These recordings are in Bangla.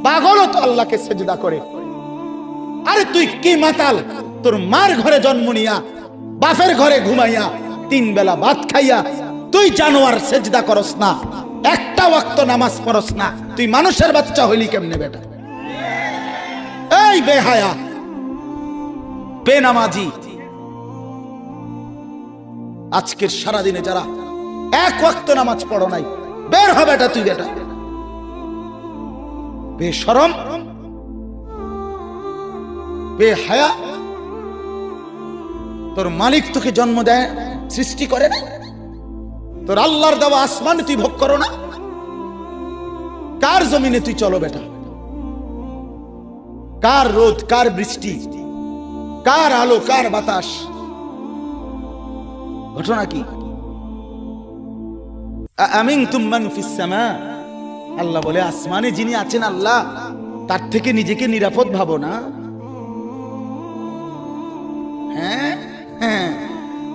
পাগলও তো আল্লাহকে সেজদা করে। আরে তুই কি মাতাল, তোর মার ঘরে জন্ম নিয়া বাপের ঘরে ঘুমাইয়া 3 বেলা ভাত খাইয়া তুই জানোয়ার সেজদা করস না, একটা ওয়াক্ত নামাজ পড়স না, তুই মানুষের বাচ্চা হইলি কেমনে বেটা? এই বেহায়া বেনামাজি, আজকের সারাদিনে যারা 1 ওয়াক্ত নামাজ পড়ো নাই, বের হবে এটা তুই বেটা বেশরম বেহায়া। তোর মালিক তোকে জন্ম দেয়, সৃষ্টি করে না? তোর আল্লাহর দেওয়া আসমান তুই ভোগ করো না? কার জমিনে তুই চলো বেটা? কার রোদ, কার বৃষ্টি, কার আলো, কার বাতাস? ঘটনা কি? আমিনতুম মান ফিস সামা, আল্লাহ বলে আসমানে যিনি আছেন আল্লাহ, তার থেকে নিজেকে নিরাপদ ভাবো না? হ্যাঁ হ্যাঁ,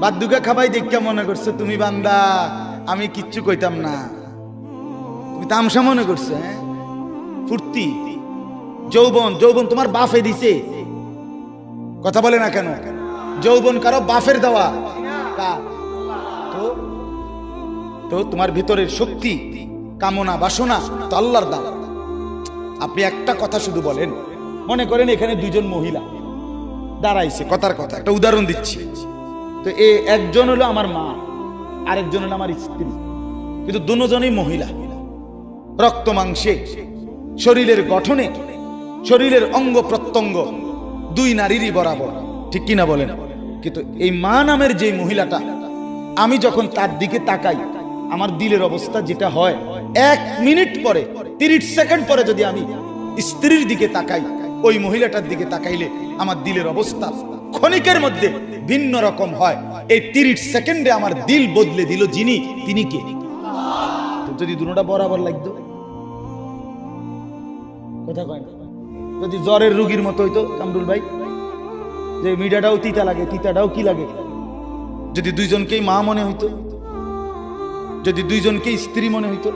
বাদুকা খাবাই দেখে মনে করছো তুমি বান্দা, আমি কিচ্ছু কইতাম না, তুমি তামসা মনে করছো? হ্যাঁ, ফুর্তি যৌবন, যৌবন তোমার বাপে দিছে, কথা বলে না কেন? যৌবন কারো বাপের দেওয়া? তো তোমার ভিতরের শক্তি, কামনা, বাসনা তো আল্লাহর দাও। আপনি একটা কথা শুধু বলেন, মনে করেন এখানে 2 জন মহিলা দাঁড়াইছে, কথার কথা একটা উদাহরণ দিচ্ছি, তো একজন হলো আমার মা, আরেকজন হলো আমার স্ত্রী, কিন্তু দুজনেই মহিলা, রক্ত মাংসে, শরীরের গঠনে, শরীরের অঙ্গ প্রত্যঙ্গ 2 নারীরই বরাবর, ঠিক কিনা বলেন? কিন্তু এই মা নামের যে মহিলাটা, আমি যখন তার দিকে তাকাই, আমার দিলের অবস্থা যেটা হয়, 1 মিনিট পরে, 30 সেকেন্ড পরে যদি আমি স্ত্রীর দিকে তাকাই, ওই মহিলাটার দিকে তাকাইলে আমার দিলের অবস্থা ক্ষণিকের মধ্যে ভিন্ন রকম হয়। এই 30 সেকেন্ডে আমার দিল বদলে দিল যিনি, তিনি কে? যদি দুটোটা বরাবর লাগতো, কথা কয় না? যদি জ্বরের রোগীর মতো হইতো কামরুল ভাই, যে মিঠাটাও তিতা লাগে, তিতাটাও কি লাগে, যদি 2 জনকেই মা মনে হইতো, যদি 2 জনকেই স্ত্রী মনে হইতো,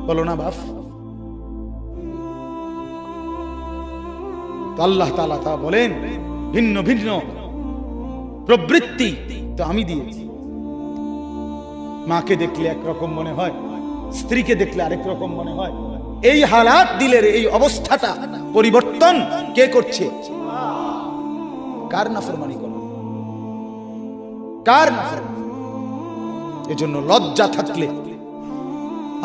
বলো না বাপ? আল্লাহ তাআলা তা বলেন, ভিন্ন ভিন্ন প্রবৃত্তি তো আমি দিয়েছি। মাকে দেখলে একরকম মনে হয়, স্ত্রীকে দেখলে আরেক রকম মনে হয়। এই হালাত, দিলের এই অবস্থাটা পরিবর্তন কে করছে? কার নাফরমানি করো? কার নাফরমানি? এজন্য লজ্জা থাকলে